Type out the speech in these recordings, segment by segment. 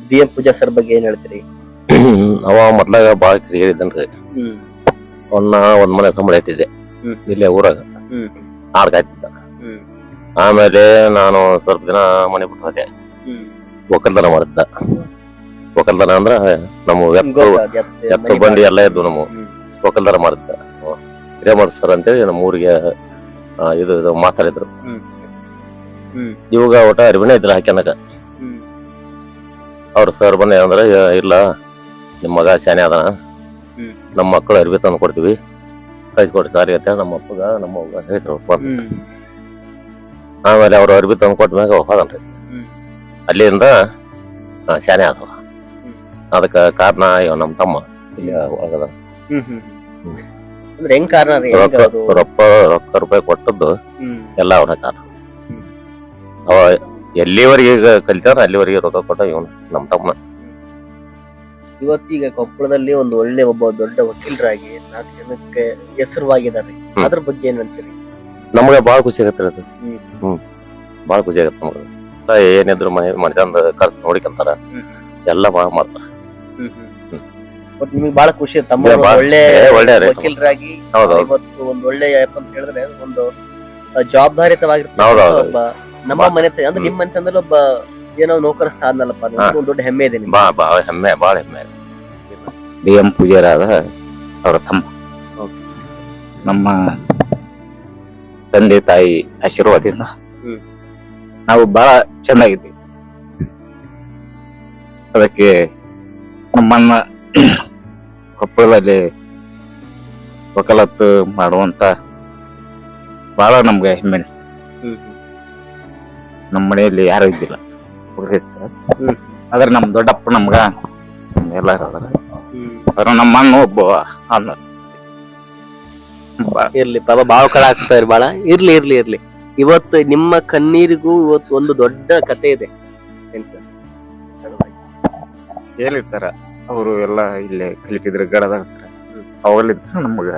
B M ಪೂಜಾ sir ಬಗ್ಗೆ ಏನ್ ಹೇಳ್ತೀರಿ? ಅವ ಮೊದ್ಲಾಗ ಬಾಳ ಹೇಳಿದನ್ರಿ. ಹ್ಮ್ ಒಂದ್ ಮನೆ ಸಂಬಳ ಐತಿದ್ದೆ ಇಲ್ಲೇ ಊರಾಗ ಹ್ಮ್ ಆಡ್ಕಾಯ್ತಿದ್ದ. ಹ್ಮ್ ಆಮೇಲೆ ನಾನು ಸ್ವಲ್ಪ ದಿನ ಮನೆ ಬಿಟ್ಟು ಹೋದೆ. ಹ್ಮ್ ಒಕ್ಕಲ್ತನ ಮಾಡಿದ್ದ. ಒಕ್ಕಲ್ತನ ಅಂದ್ರ ನಮ್ಮ ಎತ್ತು ಬಂಡಿ ಎಲ್ಲ ಇದ್ವು. ನಮ್ಮ ಒಕ್ಕಲ್ತನ ಮಾಡಿದ್ದ ಹಿರೇಮಠ ಸರ್ ಅಂತೇಳಿ ನಮ್ಮ ಊರಿಗೆ ಇದು ಮಾತಾಡಿದ್ರು. ಇವಾಗ ಒಟ್ಟ ಅರಿವಿನ ಇದ್ರ ಹಾಕ್ಯನಕ. ಅವ್ರ ಸರ್ ಬಂದ ಏನಂದ್ರ, ಇಲ್ಲ ನಿಮ್ ಮಗ ಶಾನೆ ಅದಾನ, ನಮ್ಮ ಮಕ್ಕಳು ಅರಿವಿ ತಂದು ಕೊಡ್ತೀವಿ, ಕಳ್ಸಿಕೊಡ್ರಿ ಸಾರಿ ಅಂತ ನಮ್ಮ ಅಪ್ಪಗ ನಮ್ಮ ಅವ್ಗ ಹೇಳ್ರು. ಆಮೇಲೆ ಅವ್ರ ಅರಿವಿ ತಂದು ಕೊಟ್ಟ ಮ್ಯಾಗ ಹೋದನ್ರಿ. ಅಲ್ಲಿಂದ ಶಾನೆ ಆದವ. ಅದಕ್ಕ ಕಾರಣ ಇವ ನಮ್ ತಮ್ಮ ಇಲ್ಲಿ ಒಳಗದ. ಹೆಂಗ್ ಕಾರಣ ರೊಕ್ಕ ರೂಪಾಯಿ ಕೊಟ್ಟದ್ದು ಎಲ್ಲ ಅವನ ಕಾರಣ. ಅವ ಎಲ್ಲಿವರೆಗೆ ಕಲಿತಾರ ಅಲ್ಲಿವರೆಗೆ ರೊಕ್ಕ ಕೊಟ್ಟ ಇವನು ನಮ್ ತಮ್ಮ. ಇವತ್ತೀಗ ಕೊಪ್ಪಳದಲ್ಲಿ ಒಂದು ಒಬ್ಬ ದೊಡ್ಡ ವಕೀಲರಾಗಿ 4 ಜನಕ್ಕೆ ಹೆಸರುವಾಗಿದ್ದಾರೆ. ಅದ್ರ ಬಗ್ಗೆ ಏನ್ ಅಂತೀರಿ? ನಮ್ಗೆ ಬಾಳ ಖುಷಿ ಆಗತ್ತೆ ಅದು. ಬಾಳ ಖುಷಿ ಆಗತ್ತೆ ನಮ್ಗೆ. ಏನಿದ್ರು ಮನೆ ಖರ್ಚು ನೋಡಿಕಂತಾರ, ಎಲ್ಲ ಬಾಳ ಮಾಡ್ತಾರ. ನಿಮ್ಗೆ ಬಾಳ ಖುಷಿ ತಮ್ಮ ಒಳ್ಳೆ ವಕೀಲರಾಗಿ ಇವತ್ತು ಒಂದು ಒಳ್ಳೆ ಅಂತ ಹೇಳಿದ್ರೆ ಒಂದು ಜವಾಬ್ದಾರಿತವಾಗಿರ್ತಾರೆ. ಒಬ್ಬ ನಮ್ಮ ಮನೆ ಅಂದ್ರೆ ನಿಮ್ಮ ಮನೆ ಒಬ್ಬ ಏನೋ ನೌಕರ ಸ್ಥಾನಲ್ಲಪ್ಪ, ಒಂದು ದೊಡ್ಡ ಹೆಮ್ಮೆ ಇದೆ. ಬಾಳ ಹೆಮ್ಮೆ. ಬಿ ಎಂ ಪೂಜಾರಾದ ಅವರ ತಮ್ಮ. ನಮ್ಮ ತಂದೆ ತಾಯಿ ಆಶೀರ್ವಾದದಿಂದ ನಾವು ಬಹಳ ಚೆನ್ನಾಗಿದ್ದೀವಿ. ಅದಕ್ಕೆ ನಮ್ಮನ್ನ ಕೊಪ್ಪಳದಲ್ಲಿ ವಕಾಲತ್ತು ಮಾಡುವಂತ ಬಹಳ ನಮ್ಗೆ ಹೆಮ್ಮೆ ಅನಿಸ್ತದೆ. ನಮ್ಮ ಮನೆಯಲ್ಲಿ ಯಾರು ಇದ್ದಿಲ್ಲ, ಆದ್ರೆ ನಮ್ ದೊಡ್ಡಪ್ಪ ನಮ್ಗ ಎಲ್ಲಾರು ಅದಾರ. ನಮ್ಮ ಅಣ್ಣ ಒಬ್ಬ ಅಣ್ಣ ಇರ್ಲಿ ಪಾಪ, ಬಾಳ ಕಳ ಆಗ್ತಾರೆ ಬಾಳ. ಇರ್ಲಿ ಇವತ್ತು ನಿಮ್ಮ ಕಣ್ಣೀರಿಗೂ ಇವತ್ತು ಒಂದು ದೊಡ್ಡ ಕತೆ ಇದೆ. ಏನ್ ಸರ್ ಹೇಳಿ ಸರ, ಅವರು ಎಲ್ಲ ಇಲ್ಲೇ ಕಲಿತಿದ್ರು ಗಡದಾಗ ಸರ. ಅವಾಗಲಿಂದ ನಮಗ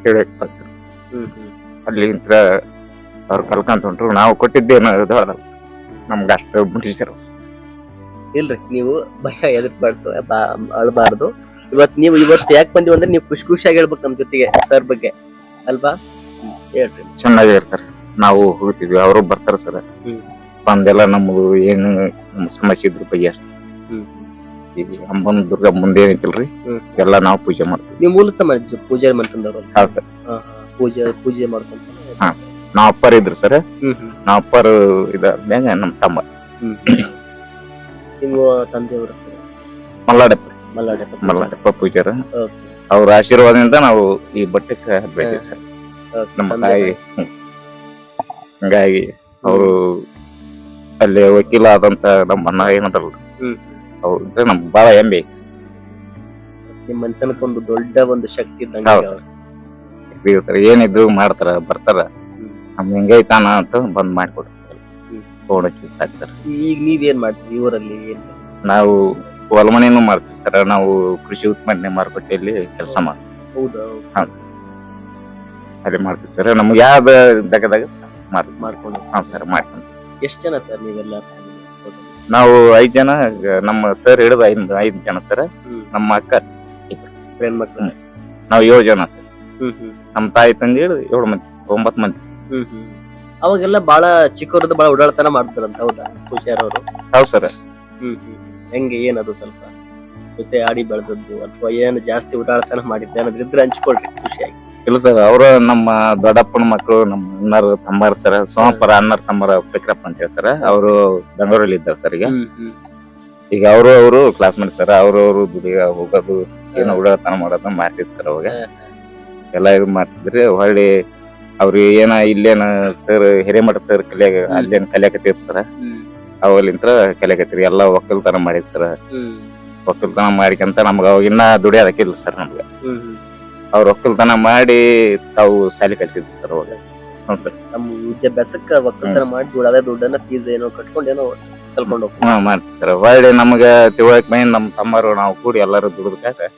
ಹೇಳಕ್ ಸರ್, ಅಲ್ಲಿಂದ ಅವ್ರು ಕಲ್ಕಂತ ಹೊಂಟ್ರು. ನಾವು ಕೊಟ್ಟಿದ್ದೇನು ನಮ್ಗ ಅಷ್ಟು ಮುಟ್ಟಿಸ್ಯಾರ. ಇಲ್ರಿ, ನೀವು ಭಯ ಎದುರ್ಬಾರ್ದು, ಅಳ್ಬಾರ್ದು. ನೀವು ಇವತ್ತು ಯಾಕೆ ಬಂದಿವಿ ಅಂದ್ರೆ ನೀವು ಖುಷಿಯಾಗಿ ಹೇಳ್ಬೇಕು ನಮ್ ಜೊತೆಗೆ ಸರ್ ಬಗ್ಗೆ ಅಲ್ವಾ? ಹೇಳ್ರಿ. ಚೆನ್ನಾಗಿದ್ದಾರೆ ಸರ್. ನಾವು ಹೋಗ್ತಿದ್ವಿ, ಅವರು ಬರ್ತಾರ ಸರ್. ಬಂದೆಲ್ಲ ನಮ್ದು ಏನು ನಮ್ಮ ಸಮಸ್ಯೆ ಇದ್ರ ಬಗ್ಗೆ ಈಗ ಅಮ್ಮನ ದುರ್ಗ ಮುಂದೆ ಏನೈತಿಲ್ರಿ, ಎಲ್ಲಾ ನಾವು ಪೂಜೆ ಮಾಡ್ತೀವಿ. ನೀವು ಮೂಲತಃ ಮಾಡಿದ್ರು ಪೂಜೆ ಮಾಡ್ಕೊಂಡವ್ರು? ಹಾ ಸರ್. ಪೂಜೆ ಮಾಡ್ಕೊಂಡ ನಾವ್ ಅಪ್ಪರ್ ಇದ್ರು ಸರ್. ನಾವ್ ಅಪ್ಪರ್ ಇದ್ಮ್ಯಾಗ ನಮ್ ತಮ್ಮ. ನಿಮ್ಮ ತಂದೆಯವರ ಸರ್? ಮಲ್ಲಾಡಪ್ಪ ಪೂಜಾರ. ಅವ್ರ ಆಶೀರ್ವಾದದಿಂದ ನಾವು ಈ ಬಟ್ಟೆಗೆ ಬೆಳೆದಿವಿ ಸರ್. ನಮ್ಮ ತಾಯಿ ಹಂಗಾಗಿ ಅವರು ಅಲ್ಲಿ ವಕೀಲ ಆದಂತ ನಮ್ಮ ಅಣ್ಣ ಏನದಲ್ರಿ, ಅವ್ರ ನಮ್ಗೆ ಬಹಳ ಹೆಮ್ಮೆ. ನಿಮ್ಮ ಮನೆತನಕ್ಕೆ ಒಂದು ದೊಡ್ಡ ಒಂದು ಶಕ್ತಿ ಇದ್ದಂಗೆ ಸರ್. ಏನಿದ್ರು ಮಾಡ್ತಾರ, ಬರ್ತಾರ, ನಮ್ ಹೆಂಗೈತಾನ ಅಂತ ಬಂದ್ ಮಾಡ್ಕೊಡ್ತಾರೆ. ಫೋನ್ ಹಚ್ಚಿ ಸಾಕು ಸರ್. ಈಗ ನೀವೇನ್ ಮಾಡ್ತೀವಿ ಊರಲ್ಲಿ? ನಾವು ಹೊಲಮನೆನೂ ಮಾಡ್ತೀವಿ ಸರ್. ನಾವು ಕೃಷಿ ಉತ್ಪಾದನೆ ಮಾರುಕಟ್ಟೆಯಲ್ಲಿ ಕೆಲಸ ಮಾಡ್ತೀವಿ. ಹೌದಾ? ಹಾ ಸರ್, ಅಲ್ಲಿ ಮಾಡ್ತೀವಿ ಸರ್. ನಮ್ಗೆ ಯಾವ್ದ ದಗದಾಗ ಮಾಡ್ಕೊಂಡು. ಹಾ ಸರ್, ಮಾಡ್ಕೊಂತೀವಿ. ಎಷ್ಟು ಜನ ಸರ್ ನೀವೆಲ್ಲ? ನಾವು 5 ಜನ. ನಮ್ಮ ಸರ್ ಹಿಡಿದು 5 ಜನ ಸರ್. ನಮ್ಮ ಅಕ್ಕ ಮಕ್ಕಳು ನಾವು 7 ಜನ. ನಮ್ಮ ತಾಯಿ ತಂದೆ ಹಿಡಿದು 7 ಮಂದಿ, 9 ಮಂದಿ. ಅವಾಗೆಲ್ಲ ಬಹಳ ಚಿಕ್ಕವ್ರದ್ದು ಬಹಳ ಓಡಾಡ್ತನ ಮಾಡ್ತಾರಂತ, ಹೌದಾ ಪೂಜಾರವರು? ಹೌದು ಸರ್. ಹೆಂಗೆ ಏನದು ಸ್ವಲ್ಪ ಜೊತೆ ಆಡಿ ಬೆಳೆದದ್ದು ಅಥವಾ ಏನು ಜಾಸ್ತಿ ಓಡಾಡ್ತನ ಮಾಡಿದ್ದೆ ಅನ್ನೋದ್ರಿದ್ರೆ ಹಂಚ್ಕೊಳ್ರಿ ಖುಷಿಯಾಗಿ. ಇಲ್ಲ ಸರ್, ಅವರು ನಮ್ಮ ದೊಡ್ಡಪ್ಪನ ಮಕ್ಕಳು, ನಮ್ಮ ಅಣ್ಣರ ತಮ್ಮರ ಸರ್. ಸೋಮಪುರ ಅಣ್ಣರ ತಮ್ಮರ ವಿಕ್ರಪ್ಪ ಅಂತ ಹೇಳಿ ಸರ್. ಅವರು ಬೆಂಗಳೂರಲ್ಲಿ ಇದ್ದಾರೆ ಸರ್. ಈಗ ಅವರು ಕ್ಲಾಸ್ಮೇಟ್ ಸರ್. ಅವರು ದುಡಿಯ ಹೋಗೋದು, ಏನೋ ಓಡಾಡ್ತನ ಮಾಡೋದನ್ನ ಮಾಡ್ತಿದ್ರು ಸರ್. ಅವಾಗ ಎಲ್ಲ ಇದು ಮಾಡ್ತಿದ್ರಿ. ಹೊಳ್ಳಿ ಅವ್ರು ಏನ ಇಲ್ಲೇನ ಸರ್ ಹಿರೇಮಠ ಸರ್ ಅಲ್ಲೇನ್ ಕಲಿಯಾಕತ್ತೀರಿ ಸರ್. ಅವಲಿಂತ್ರ ಕಲಿಯಾಕತ್ತೀರಿ. ಎಲ್ಲ ಒಕ್ಕಲ್ತನ ಮಾಡಿ ಸರ್. ಒಕ್ಕಲ್ತನ ಮಾಡಿಕಂತ ನಮ್ಗ ಅವಾಗ ಇನ್ನ ದುಡಿಯೋದಕ್ಕಿಲ್ಲ ಸರ್. ನಮ್ಗ ಅವ್ರ ಒಕ್ಕಲ್ತನ ಮಾಡಿ ತಾವು ಶಾಲೆ ಕಲ್ತಿದ್ವಿ ಸರ್ ಅವಾಗ. ಹ್ಞೂ ಸರ್. ನಮ್ಮ ವಿದ್ಯಾಭ್ಯಾಸಕ್ಕ ಒಕ್ಕಲ್ತನ ಮಾಡಿ ದುಡದ ದುಡ್ಡನ್ನ ಫೀಸ್ ಏನೋ ಕಟ್ಕೊಂಡು ಏನೋ ಕಲ್ಕೊಂಡು ಹೋಗ್ತೀವಿ. ಮಾಡ್ತೀವಿ ಸರ್. ಹೊಳ್ಳಿ ನಮ್ಗ ತಿಳುವಳಿಕೆ ಮೈ ನಮ್ಮ ತಮ್ಮರು ನಾವು ಕೂಡಿ ಎಲ್ಲರೂ ದುಡಿದ್ಕಾಗ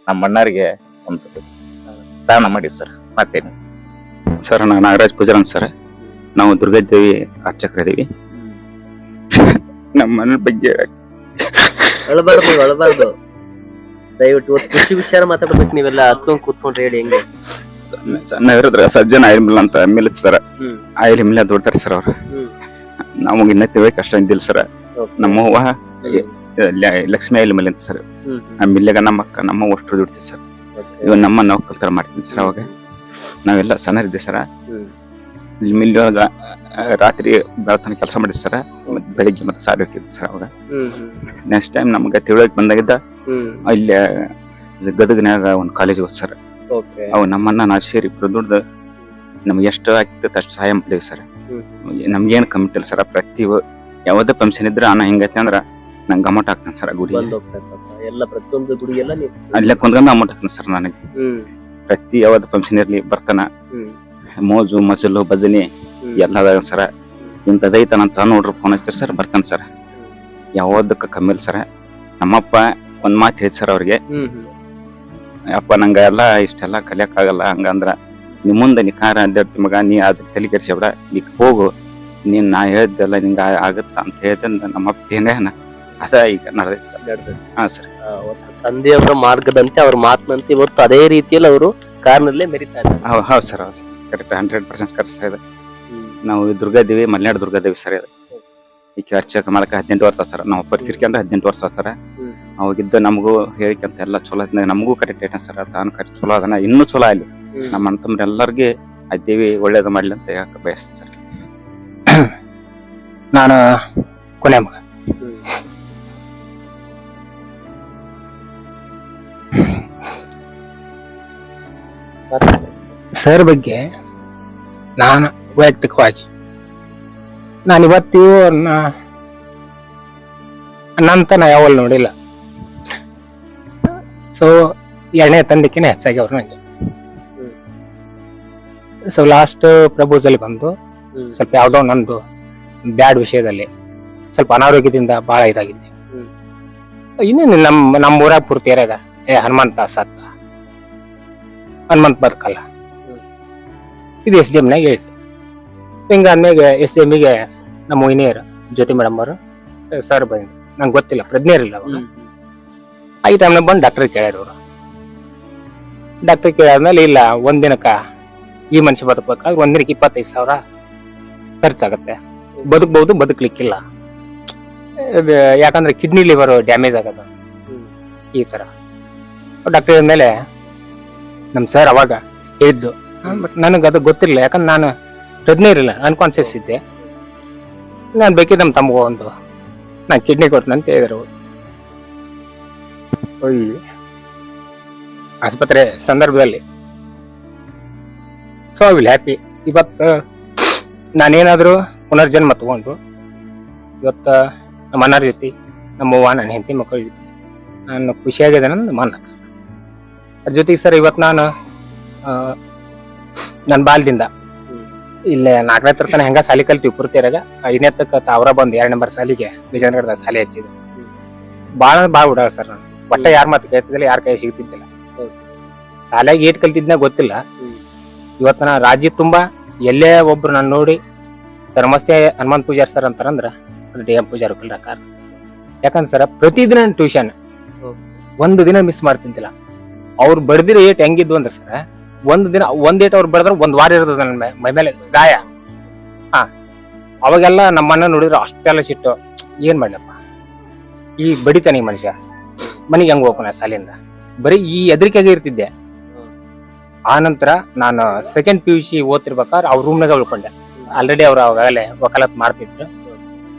ನಮ್ಮ ಅಣ್ಣರಿಗೆ ಒಂದು ದಾನ ಮಾಡಿವಿ ಸರ್. ಮತ್ತೇನು ಸರ್, ನಾನು ನಾಗರಾಜ್ ಪೂಜಾರ್ ಅಂತ ಸರ್. ನಾವು ದುರ್ಗಾದೇವಿ ಅರ್ಚಕರಿದ್ದೀವಿ. ನಮ್ಮ ಮನೆ ಬಗ್ಗೆ ಅಳಬಾರ್ದು ದಯವಿಟ್ಟು ಇವತ್ತು ಖುಷಿ ವಿಚಾರ ಮಾತಾಡ್ಬೇಕು. ನೀವೆಲ್ಲ ಹತ್ಕೊಂಡ್ ಕೂತ್ಕೊಂಡ್ರೆ ಹೇಳಿ ಹೆಂಗೆ? ಸಣ್ಣ ಇರೋದ್ರ ಸಜ್ಜನ ಆಯಿಲ್ ಮಿಲ್ ಅಂತ ಮಿಲ್ ಸರ್. ಆಯಿಲ್ ಮಿಲ್ ದುಡ್ತಾರೆ ಸರ್ ಅವ್ರು. ನಮಗ್ ಇನ್ನ ತಿಳಿ ಕಷ್ಟ ಇದ್ದಿಲ್ಲ ಸರ್. ನಮ್ಮವ್ವ ಲಕ್ಷ್ಮಿ ಆಯಿಲ್ ಮಿಲ್ ಅಂತ ಸರ್. ಆ ಮಿಲ್ಲಾಗ ನಮ್ಮ ಅಕ್ಕ ನಮ್ಮ ಅಷ್ಟು ದುಡ್ತೀವಿ ಸರ್. ಇವಾಗ ನಮ್ಮ ನಾವು ಕಲ್ತಾರ ಮಾಡ್ತೀನಿ ಸರ್. ಅವಾಗ ನಾವೆಲ್ಲ ಸಣ್ಣರಿದ್ದೆ ಸರ್. ಮಿಲ್ ಒಳಗ ರಾತ್ರಿ ಬೆಳತನ ಕೆಲಸ ಮಾಡಿದ್ ಸರ್. ಬೆಳಿಗ್ಗೆ ಮತ್ತೆ ಸಾರಿ ಹೋಗಿದ್ದು ಸರ್. ಅವಾಗ ನೆಕ್ಸ್ಟ್ ಟೈಮ್ ನಮ್ಗೆ ತಿಳುವಳಿಕೆ ಬಂದಾಗಿದ್ದ ಇಲ್ಲಿ ಗದಗನ್ಯಾಗ ಒಂದ್ ಕಾಲೇಜ್ ಹೋದ್ ಸರ್. ಅವ್ ನಮ್ಮನ್ನ ನಾವು ಸೇರಿ ಇಬ್ರು ದುಡ್ದು ನಮ್ಗೆ ಎಷ್ಟು ಆಗ್ತದೆ ಅಷ್ಟು ಸಹಾಯ ಮಾಡಿದ್ವಿ ಸರ್. ನಮ್ಗೇನ್ ಕಮಿಟಿ ಇಲ್ಲ ಸರ್. ಪ್ರತಿ ಯಾವ್ದೇ ಫಂಕ್ಷನ್ ಇದ್ರೆ ಅಣ್ಣ ಹಿಂಗೈತೆ ಅಂದ್ರ ನಂಗೆ ಅಮೌಂಟ್ ಹಾಕ್ತಾನೆ ಸರ್. ಗುಡಿ ಅಲ್ಲೇ ಕುಂದ್ಕೊಂಡ್ ಅಮೌಂಟ್ ಹಾಕ್ತಾನೆ ಸರ್ ನನಗೆ. ಪ್ರತಿ ಯಾವ್ದು ಫಂಕ್ಷನ್ ಇರ್ಲಿ ಬರ್ತಾನ. ಮೋಜು ಮಸಲು ಭಜನೆ ಎಲ್ಲ ಸರ. ಇಂಥದೈತ ನನ್ನ ಸಣ್ಣ ನೋಡ್ರಿ ಫೋನ್ ಹಚ್ತಾರೆ ಸರ್. ಬರ್ತಾನೆ ಸರ್. ಯಾವ್ದಕ್ಕ ಕಮ್ಮಿ ಇಲ್ಲ ಸರ್. ನಮ್ಮಪ್ಪ ಒಂದ್ ಮಾತು ಹೇಳಿದ್ ಸರ್ ಅವ್ರಿಗೆ, ಅಪ್ಪ ನಂಗ ಎಲ್ಲ ಇಷ್ಟೆಲ್ಲ ಕಲಿಯಕ್ ಆಗಲ್ಲ. ಹಂಗಂದ್ರ ನಿಮ್ ಮುಂದೆ ನೀ ಕಾರ ಅಡ್ಡಾಡ್ತಿ ಮಗ, ನೀ ಅದ್ರ ತಲೆ ಕೆಡ್ಸಬೇಡ, ನೀ ಹೋಗು, ನೀನ್ ನಾ ಹೇಳಿದ್ದೆಲ್ಲ ನಿಂಗ ಆಗತ್ತ ಅಂತ ಹೇಳ್ದ ನಮ್ಮಪ್ಪ ಏನೇನ ಅದ ಈಗ ನಡೆದೈತಿ ಸರ್. ಹಾ ಸರ್. ತಂದೆಯವರ ಮಾರ್ಗದಂತೆ ಅವ್ರ ಮಾತಿನಂತೆ ಇವತ್ತು ಅದೇ ರೀತಿಯಲ್ಲಿ ಅವರು ಕಾರ್ನಲ್ಲೇ ಮೆರಿತಾ ಇದ್ದಾರೆ. ಹೌದು ಸರ್. ಹೌದು ಸರ್. ಕರೆಕ್ಟ್ 100% ಕರೆಕ್ಟ್ ಇದೆ. ನಾವು ದುರ್ಗಾದೇವಿ ಮಲೆನಾಡು ದುರ್ಗಾದೇವಿ ಸರ್. ಈಗ ಅರ್ಚಕ ಮಾಡಕ 18 ವರ್ಷ ಸರ್. ನಾವು ಪರಿಸಿರ್ಕೊಂಡ್ರೆ 18 ವರ್ಷ ಸರ್. ಅವಾಗಿದ್ದ ನಮಗೂ ಹೇಳಿಕಂತ ಎಲ್ಲ ಚಲೋ ಐತಿ. ನಮಗೂ ಕರೆಕ್ಟ್ ಐತೆ ಸರ್. ತಾನು ಕರೆಕ್ಟ್ ಚಲೋ ಅದನ್ನ ಇನ್ನೂ ಚಲೋ ಅಲ್ಲಿ ನಮ್ಮ ಅಂತಂದ್ರೆ ಎಲ್ಲರಿಗೆ ಆ ದೇವಿ ಒಳ್ಳೇದು ಮಾಡ್ಲಿ ಅಂತ ಹೇಳಕ್ ಬಯಸ್ತೀನಿ ಸರ್. ನಾನು ಕೊನೆ ಮಗ. ಸರ್ ಬಗ್ಗೆ ನಾನು ವೈಯಕ್ತಿಕವಾಗಿ ನಾನು ಇವತ್ತು ಅನ್ನಂತ ನಾ ಯಾವಲ್ಲಿ ನೋಡಿಲ್ಲ. ಸೊ ಎರಡನೇ ತಂದೆಕಿನ ಹೆಚ್ಚಾಗಿ ಅವ್ರು ನನಗೆ. ಸೊ ಲಾಸ್ಟ್ ಪ್ರಪೋಸಲ್ ಬಂದು ಸ್ವಲ್ಪ ಯಾವ್ದೋ ನಂದು ಬ್ಯಾಡ್ ವಿಷಯದಲ್ಲಿ ಸ್ವಲ್ಪ ಅನಾರೋಗ್ಯದಿಂದ ಬಹಳ ಇದಾಗಿದೆ. ಇನ್ನೇನು ನಮ್ಮ ಊರಾಗ ಪೂರ್ತಿ ಏರಿಯಾಗ ಹನುಮಂತ ಸತ್ತ, ಹನುಮಂತ ಬದುಕಲ್ಲ, ಇದು SDM-ನಾಗ ಹೇಳ್ತು. ಹಿಂಗಾದ್ಮೇಲೆ SDM-ಗೆ ನಮ್ಮ ಇಂಜಿನಿಯರ್ ಜ್ಯೋತಿ ಮೇಡಮ್ ಅವರು ಸರ್ ಬಂದ್ರು. ನಂಗೆ ಗೊತ್ತಿಲ್ಲ, ಪ್ರಜ್ಞೆ ಇರಲಿಲ್ಲ ಅವಾಗ. ಈ ಟೈಮ್ನಾಗ ಬಂದು ಡಾಕ್ಟರ್ ಕೇಳ್ಯಾರ ಅವರು. ಡಾಕ್ಟರ್ ಕೇಳಾದ್ಮೇಲೆ ಇಲ್ಲ, ಒಂದಿನಕ್ಕ ಈ ಮನುಷ್ಯ ಬದುಕಬೇಕಾದ್ರೆ ಒಂದಿನಕ್ಕೆ 25,000 ಖರ್ಚಾಗತ್ತೆ, ಬದುಕಬಹುದು, ಬದುಕಲಿಕ್ಕಿಲ್ಲ, ಯಾಕಂದ್ರೆ ಕಿಡ್ನಿ ಲಿವರ್ ಡ್ಯಾಮೇಜ್ ಆಗದ ಈ ತರ ಡಾಕ್ಟರ್ ಹೇಳಿದ್ಮೇಲೆ ನಮ್ ಸರ್ ಅವಾಗ ಹೇಳಿದ್ದು. ಬಟ್ ನನಗೆ ಅದು ಗೊತ್ತಿರಲಿಲ್ಲ, ಯಾಕಂದ್ರೆ ನಾನು ಪ್ರಜ್ಞೆ ಇರಲಿಲ್ಲ, ಅನ್ಕಾನ್ಸಿಯಸ್ ಇದ್ದೆ. ನಾನು ಬೇಕಿದ್ದ ನಮ್ಮ ತಮ್ಮಗ ಒಂದು ನಾನು ಕಿಡ್ನಿ ಕೊಡ್ತೀನಿ ಅಂತ ಹೇಳಿದ್ರು. ಆಸ್ಪತ್ರೆ ಸಂದರ್ಭದಲ್ಲಿ ಸೊ ಐ ವಿಲ್ ಹ್ಯಾಪಿ. ಇವತ್ತು ನಾನೇನಾದರೂ ಪುನರ್ಜನ್ಮ ತಗೊಂಡು ಇವತ್ತು ನಮ್ಮ ಅಣ್ಣರ ಜೊತೆ, ನಮ್ಮವ್ವ, ನನ್ನ ಹೆಂಡತಿ ಮಕ್ಕಳ ಜೊತೆ ನಾನು ಖುಷಿಯಾಗಿದೆ ನನ್ನ ಮನ. ಅದ್ರ ಜೊತೆಗೆ ಸರ್ ಇವತ್ತು ನಾನು ನನ್ನ ಬಾಲ್ದಿಂದ ಇಲ್ಲೇ 4ನೇ ತರತನ ಹೆಂಗ ಸಾಲಿ ಕಲ್ತೀವಿ ಪೂರ್ತಿಯಾಗ. 5ನೇ ತಕ್ಕ ಅವರ ಬಂದು 2 ನಂಬರ್ ಸಾಲಿಗೆ ವಿಜಯನಗರದಾಗ ಸಾಲಿ ಹಚ್ಚಿದೆ. ಭಾಳ ಬಿಡಾಳ ಸರ್. ನಾನು ಒಟ್ಟ ಯಾರ ಮಾತು ಕೇಳ್ತಿದ್ದಿಲ್ಲ, ಯಾರ ಕೈ ಸಿಗ್ತಿದ್ದಿಲ್ಲ. ಶಾಲೆಗೆ ಏಟ್ ಕಲ್ತಿದ್ನ ಗೊತ್ತಿಲ್ಲ. ಇವತ್ತು ನಾ ರಾಜ್ಯ ತುಂಬಾ ಎಲ್ಲೇ ಒಬ್ರು ನಾನು ನೋಡಿ ಸರ್ ನಮಸ್ತೆ ಹನುಮಂತ್ ಪೂಜಾರಿ ಸರ್ ಅಂತಾರಂದ್ರ ಅದು DM ಪೂಜಾರಿ ಕಾರಣ. ಯಾಕಂದ್ರೆ ಸರ್ ಪ್ರತಿದಿನ ಟ್ಯೂಷನ್ ಒಂದು ದಿನ ಮಿಸ್ ಮಾಡ್ತಿದ್ದಿಲ್ಲ. ಅವ್ರು ಬಡ್ದಿರೋ ಏಟ್ ಹೆಂಗಿದ್ವು ಅಂದ್ರೆ ಸರ್, ಒಂದ್ ದಿನ ಒಂದೇಟ್ ಅವ್ರು ಬಡದ್ರ 1 ವಾರ ಇರ್ತದ ನನ್ನ ಮೈ ಮೇಲೆ ಗಾಯ. ಅವಾಗೆಲ್ಲ ನಮ್ಮನ್ನ ನೋಡಿದ್ರು ಅಷ್ಟೆಲ್ಲ ಸಿಟ್ಟು, ಏನ್ ಮಾಡ್ಲಪ್ಪ ಈ ಬಡಿತಾನೆ ಈ ಮನುಷ್ಯ, ಮನೆಗೆ ಹೆಂಗ್ ಹೋಗೋಣ ಶಾಲೆಯಿಂದ, ಬರೀ ಈ ಎದರಿಕೆಗೆ ಇರ್ತಿದ್ದೆ. ಆ ನಂತರ ನಾನು 2nd PUC ಓದ್ತಿರ್ಬೇಕಾದ್ರೆ ಅವ್ರ ರೂಮ್ನಾಗ ಉಳ್ಕೊಂಡೆ. ಆಲ್ರೆಡಿ ಅವ್ರು ಅವಾಗಲೇ ವಕಾಲತ್ ಮಾಡ್ತಿದ್ರು.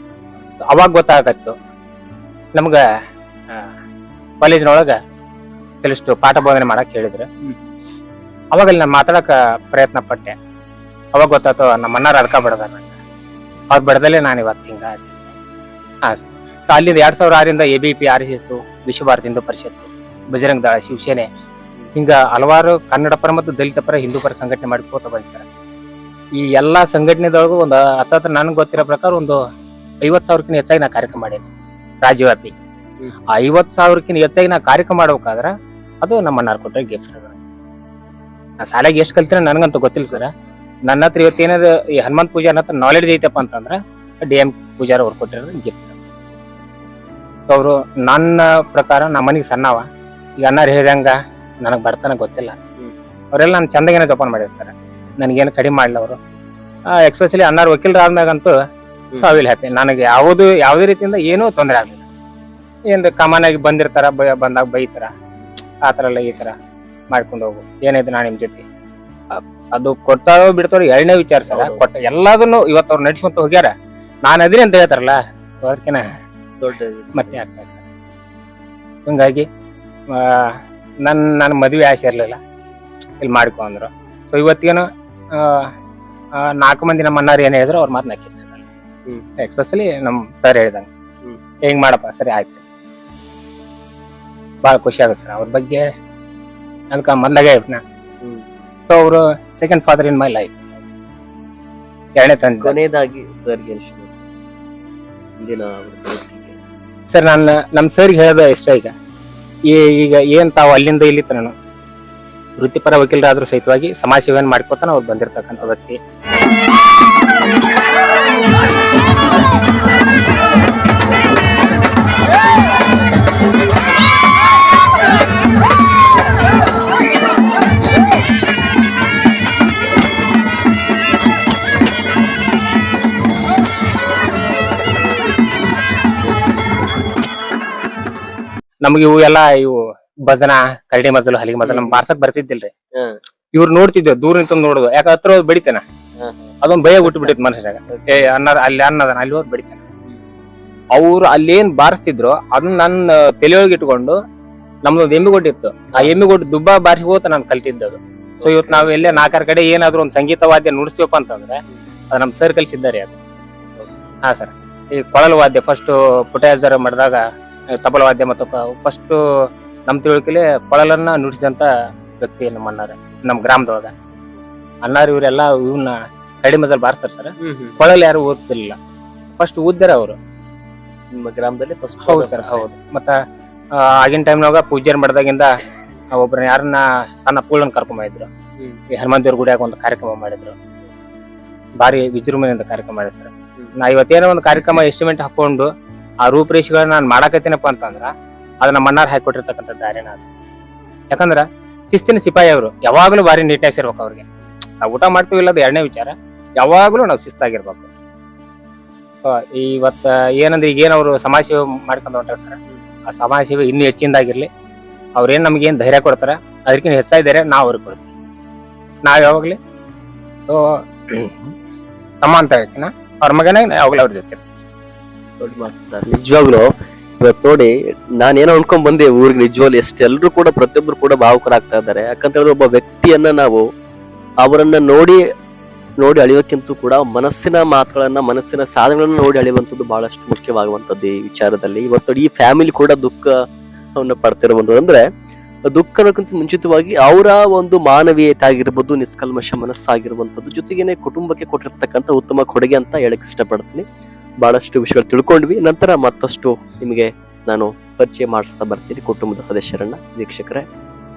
ಅವಾಗ ಗೊತ್ತಾಗತ್ತು ನಮ್ಗ ಕಾಲೇಜಿನೊಳಗ ಕೆಲಷ್ಟು ಪಾಠ ಬೋಧನೆ ಮಾಡಕ್ ಹೇಳಿದ್ರು. ಅವಾಗ ಅಲ್ಲಿ ನಾನು ಮಾತಾಡಕ ಪ್ರಯತ್ನ ಪಟ್ಟೆ. ಅವಾಗ ಗೊತ್ತಾಯ್ತು ನಮ್ಮ ಅಣ್ಣಾರ ಅದ್ಕ ಬಡದ, ಅವ್ರ ಬಡದಲ್ಲೇ ನಾನು ಇವತ್ತು ಹಿಂಗ. ಅಲ್ಲಿಂದ 2006ರಿಂದ ABP, RSS, ವಿಶ್ವ ಭಾರತಿ ಹಿಂದೂ ಪರಿಷತ್, ಬಜರಂಗ ದಳ, ಶಿವಸೇನೆ, ಹಿಂಗ ಹಲವಾರು ಕನ್ನಡ ಪರ ಮತ್ತು ದಲಿತ ಪರ ಹಿಂದೂ ಪರ ಸಂಘಟನೆ ಮಾಡ್ಕೋತ ಬಂದ ಸರ್. ಈ ಎಲ್ಲಾ ಸಂಘಟನೆದೊಳಗು ಒಂದು ಹತ್ತತ್ರ ನನಗೆ ಗೊತ್ತಿರೋ ಪ್ರಕಾರ ಒಂದು 50,000ಕ್ಕಿಂತ ಹೆಚ್ಚಾಗಿ ನಾ ಕಾರ್ಯಕ್ರಮ ಮಾಡೇನಿ ರಾಜ್ಯವ್ಯಾಪಿ. 50,000ಕ್ಕಿಂತ ಹೆಚ್ಚಾಗಿ ನಾ ಕಾರ್ಯಕ್ರಮ ಮಾಡ್ಬೇಕಾದ್ರ ಅದು ನಮ್ಮ ಅಣ್ಣಾರ್ ಕೊಟ್ಟ ಗಿಫ್ಟ್. ನಾ ಶಾಲೆಗೆ ಎಷ್ಟು ಕಲ್ತಿನ ನನಗಂತೂ ಗೊತ್ತಿಲ್ಲ ಸರ್. ನನ್ನ ಹತ್ರ ಇವತ್ತೇನಾದ್ರು ಈ ಹನುಮಂತ್ ಪೂಜಾರಿ ಹತ್ರ ನಾಲೆಡ್ಜ್ ಐತಪ್ಪ ಅಂತಂದ್ರ DM ಪೂಜಾರಿ ಅವ್ರು ಕೊಟ್ಟಿರೋದು ಗಿಫ್ಟ್. ಅವರು ನನ್ನ ಪ್ರಕಾರ ನಮ್ಮ ಮನೆಗೆ ಸಣ್ಣವ, ಈಗ ಅಣ್ಣಾರು ಹೇಳ್ದಂಗ ನನಗೆ ಬರ್ತಾನೆ ಗೊತ್ತಿಲ್ಲ. ಅವರೆಲ್ಲ ನಾನು ಚಂದಾಗೇನೆ ಜೋಪಾನ ಮಾಡಿದ್ರು ಸರ್, ನನಗೇನು ಕಡಿಮೆ ಮಾಡಲಿಲ್ಲ ಅವರು. ಎಕ್ಸ್ಪೆಷಲಿ ಅಣ್ಣಾರು ವಕೀಲರಾದ್ಮ್ಯಾಗಂತೂ ಸೊ ಐ ವಿಲ್ ಹ್ಯಾಪಿ. ನನಗೆ ಯಾವುದೇ ರೀತಿಯಿಂದ ಏನೂ ತೊಂದರೆ ಆಗಲಿಲ್ಲ. ಏನು ಕಾಮನ್ ಆಗಿ ಬಂದಿರ್ತಾರ, ಬಂದಾಗ ಬೈತಾರ, ಆ ಥರ ಎಲ್ಲ ಈ ಥರ ಮಾಡ್ಕೊಂಡು ಹೋಗು, ಏನಿದೆ ನಾನು ನಿಮ್ಮ ಜೊತೆ. ಅದು ಕೊಟ್ಟಾರೋ ಬಿಡ್ತಾರೋ ಎರಡನೇ ವಿಚಾರ ಸರ್. ಕೊಟ್ಟ ಎಲ್ಲದನ್ನು ಇವತ್ತು ಅವ್ರು ನಡ್ಸ್ಕೊಂತ ಹೋಗ್ಯಾರ, ನಾನು ಅದಿರಿ ಅಂತ ಹೇಳ್ತಾರಲ್ಲ, ಸೊ ಅದಕ್ಕಿನ ದೊಡ್ಡ ಮತ್ತೆ ಆಗ್ತದೆ ಸರ್. ಹಿಂಗಾಗಿ ನನ್ನ ಮದುವೆ ಆಸೆ ಇರಲಿಲ್ಲ, ಇಲ್ಲಿ ಮಾಡ್ಕೊ ಅಂದ್ರು. ಸೊ ಇವತ್ತಿಗೇನು 4 ಮಂದಿ ನಮ್ಮ ಅಣ್ಣಾರು ಏನು ಹೇಳಿದ್ರು ಅವ್ರ ಮಾತು ನಾಕಿದ್ದೆ. ಎಕ್ಸ್ಪೆಷಲಿ ನಮ್ಮ ಸರ್ ಹೇಳ್ದಂಗೆ ಹೆಂಗ್ ಮಾಡಪ್ಪ, ಸರಿ ಆಯ್ತು, ಭಾಳ ಖುಷಿ ಆಗುತ್ತೆ ಸರ್. ಅವ್ರ ಬಗ್ಗೆ ಅದಕ್ಕೆ ಮೊದಲಾಗೆ ಹೇಳ್ತೀನಿ. ಸೊ ಅವರು second father in my life, ಎರಡನೇ ತಂದೆ. ಕೊನೆಯದಾಗಿ ಸರ್ಗೆ ಸರ್ ನಾನು ನಮ್ಮ ಸರ್ಗೆ ಹೇಳೋದು ಇಷ್ಟ, ಈಗ ಏನ್ ತಾವು ಅಲ್ಲಿಂದ ಇಲ್ಲಿ ತನಕ ವೃತ್ತಿಪರ ವಕೀಲರಾದ್ರೂ ಸಹಿತವಾಗಿ ಸಮಾಜ ಸೇವೆಯನ್ನು ಮಾಡ್ಕೋತಾನ ಅವ್ರು ಬಂದಿರ್ತಕ್ಕಂಥ ವ್ಯಕ್ತಿ. ನಮ್ಗೆ ಇವು ಭಜನಾ, ಕರಡಿ ಮಜಲು, ಹಲಿಗೆ ಮಜಲು ನಮ್ ಬಾರ್ಸಕ್ ಬರ್ತಿದ್ದಿಲ್ರಿ. ಇವ್ರು ನೋಡ್ತಿದ್ವಿ ದೂರ ನಿಂತ ನೋಡುದು, ಯಾಕ ಹತ್ರ ಹೋದ್ ಬಡಿತೇನ, ಅದೊಂದ್ ಭಯ ಹುಟ್ಟು ಬಿಟ್ಟಿತ್ ಮನುಷ್ಯರಾಗ. ಅಲ್ಲಿ ಅನ್ನದಾನ, ಅಲ್ಲಿ ಹೋದ್ ಬಡಿತೇನ. ಅವ್ರು ಅಲ್ಲೇನ್ ಬಾರಿಸ್ತಿದ್ರು ಅದನ್ನ ನನ್ನ ತಲೆಯೊಳಗೆ ಇಟ್ಕೊಂಡು ನಮ್ದೊಂದು ಎಮ್ಮಿಗೊಡ್ಡು ಇತ್ತು, ಆ ಎಮ್ಮಿಗೊಡ್ಡು ದುಬ್ಬ ಬಾರಿಸಿ ಹೋತ ನಾನು ಕಲ್ತಿದ್ದದು. ಸೊ ಇವತ್ತು ನಾವ್ ಎಲ್ಲೇ 4 ಕಡೆ ಏನಾದ್ರು ಒಂದು ಸಂಗೀತ ವಾದ್ಯ ನುಡಿಸ್ತೀವಪ್ಪ ಅಂತಂದ್ರೆ ಅದು ನಮ್ ಸರ್ ಕಲ್ಸಿದ್ದಾರೆ ಅದು. ಹಾ ಸರ್, ಈ ಕೊಳಲು ವಾದ್ಯ ಫಸ್ಟ್ ಪುಟಯಾಜರ್ ಮಾಡಿದಾಗ ತಬಲ ವಾದ್ಯ ಮತ್ತು ಫಸ್ಟ್ ನಮ್ ತಿಳುವಳಿಕೆಲೆ ಕೊಳಲನ್ನ ನುಡಿಸಿದಂತ ವ್ಯಕ್ತಿ ನಮ್ಮ ಅಣ್ಣಾರ, ನಮ್ ಗ್ರಾಮದೊಳಗ. ಅಣ್ಣಾರು ಇವರೆಲ್ಲ ಇವನ್ನ ಕಡಿ ಮಜಲ್ ಬಾರಿಸ್ತಾರ ಸರ್. ಕೊಳಲು ಯಾರು ಓದ್ತಿರ್ಲಿಲ್ಲ, ಫಸ್ಟ್ ಓದ್ಯಾರ ಅವರು ನಿಮ್ಮ ಗ್ರಾಮದಲ್ಲಿ ಫಸ್ಟ್. ಹೌದು ಸರ್, ಹೌದು. ಮತ್ತ ಆಗಿನ ಟೈಮ್ನಾಗ ಪೂಜೆ ಮಾಡಿದಾಗಿಂದ ಒಬ್ಬರನ್ನ ಯಾರನ್ನ ಸಣ್ಣ ಪೂಳನ್ ಕರ್ಕೊಂಡ್ ಈ ಹನುಮಂತೇವ್ರ ಗುಡಿಯಾಗ ಒಂದು ಕಾರ್ಯಕ್ರಮ ಮಾಡಿದ್ರು, ಭಾರಿ ವಿಜೃಂಭಣೆಯಿಂದ ಕಾರ್ಯಕ್ರಮ ಮಾಡಿದ್ರು ಸರ್. ನಾ ಇವತ್ತೇನೋ ಒಂದು ಕಾರ್ಯಕ್ರಮ ಎಸ್ಟಿಮೇಟ್ ಹಾಕೊಂಡು ಆ ರೂಪರೇಷೆಗಳನ್ನ ನಾನು ಮಾಡಾಕತ್ತೀನಪ್ಪ ಅಂತಂದ್ರ ಅದು ನಮ್ಮ ಅಣ್ಣಾರ್ ಹಾಕೊಟ್ಟಿರ್ತಕ್ಕಂಥ ದಾರಿನ ಅದು. ಯಾಕಂದ್ರ ಶಿಸ್ತಿನ ಸಿಪಾಯಿ ಅವರು ಯಾವಾಗ್ಲೂ ಭಾರಿ ನೀಟ್ನೆಸ್ ಇರ್ಬೇಕು ಅವ್ರಿಗೆ. ನಾವು ಊಟ ಮಾಡ್ತೀವಿ ಇಲ್ಲದ ಎರಡನೇ ವಿಚಾರ, ಯಾವಾಗ್ಲೂ ನಾವು ಶಿಸ್ತಾಗಿರ್ಬೇಕು. ಇವತ್ತ ಏನಂದ್ರೆ ಈಗೇನ್ ಅವರು ಸಮಾಜ ಸೇವೆ ಮಾಡ್ಕೊಂಡು ಹೊಂಟಾರ ಸರ್, ಆ ಸಮಾಜ ಸೇವೆ ಇನ್ನೂ ಹೆಚ್ಚಿಂದಾಗಿರ್ಲಿ. ಅವ್ರೇನ್ ನಮ್ಗೇನ್ ಧೈರ್ಯ ಕೊಡ್ತಾರ ಅದಕ್ಕಿಂತ ಹೆಚ್ಚಾಗಿ ಧೈರ್ಯ ನಾವು ಅವ್ರಿಗೆ ಕೊಡ್ತೀವಿ. ನಾವ್ ಯಾವಾಗ್ಲಿ ಸೊ ತಮ್ಮ ಅಂತ ಹೇಳ್ತೀನ, ಅವ್ರ ಮಗನ ಯಾವಾಗ್ಲೂ ಅವ್ರ ಜೊತೆ. ದೊಡ್ಡ ಮಾತು ಸರ್, ನಿಜವಾಗ್ಲು ಇವತ್ತು ನೋಡಿ ನಾನೇನೋ ಅನ್ಕೊಂಡ್ ಬಂದೆ ಊರಿಗೆ. ನಿಜವಾಗ್ಲು ಎಷ್ಟು ಎಲ್ರು ಕೂಡ ಪ್ರತಿಯೊಬ್ರು ಕೂಡ ಭಾವುಕರಾಗ್ತಾ ಇದ್ದಾರೆ. ಯಾಕಂತ ಹೇಳಿದ್ರೆ ಒಬ್ಬ ವ್ಯಕ್ತಿಯನ್ನ ನಾವು ಅವರನ್ನ ನೋಡಿ ಅಳಿಯೋಕ್ಕಿಂತ ಕೂಡ ಮನಸ್ಸಿನ ಮಾತುಗಳನ್ನ, ಮನಸ್ಸಿನ ಸಾಧನೆಗಳನ್ನ ನೋಡಿ ಅಳಿಯುವಂಥದ್ದು ಬಹಳಷ್ಟು ಮುಖ್ಯವಾಗುವಂಥದ್ದು ಈ ವಿಚಾರದಲ್ಲಿ. ಇವತ್ತು ಈ ಫ್ಯಾಮಿಲಿ ಕೂಡ ದುಃಖವನ್ನು ಪಡ್ತಿರುವಂಥದ್ದು. ಅಂದ್ರೆ ದುಃಖ ಅನ್ನೋಕ್ಕಿಂತ ಮುಂಚಿತವಾಗಿ ಅವರ ಒಂದು ಮಾನವೀಯತೆ ಆಗಿರ್ಬೋದು, ನಿಷ್ಕಲ್ಮಶ ಮನಸ್ಸಾಗಿರುವಂಥದ್ದು, ಜೊತೆಗೇನೆ ಕುಟುಂಬಕ್ಕೆ ಕೊಟ್ಟಿರ್ತಕ್ಕಂಥ ಉತ್ತಮ ಕೊಡುಗೆ ಅಂತ ಹೇಳಕ್ ಇಷ್ಟಪಡ್ತೀನಿ. ಬಹಳಷ್ಟು ವಿಷಯಗಳು ತಿಳ್ಕೊಂಡ್ವಿ. ನಂತರ ಮತ್ತಷ್ಟು ನಿಮಗೆ ನಾನು ಪರಿಚಯ ಮಾಡಿಸ್ತಾ ಬರ್ತೀನಿ ಕುಟುಂಬದ ಸದಸ್ಯರನ್ನ. ವೀಕ್ಷಕರೇ,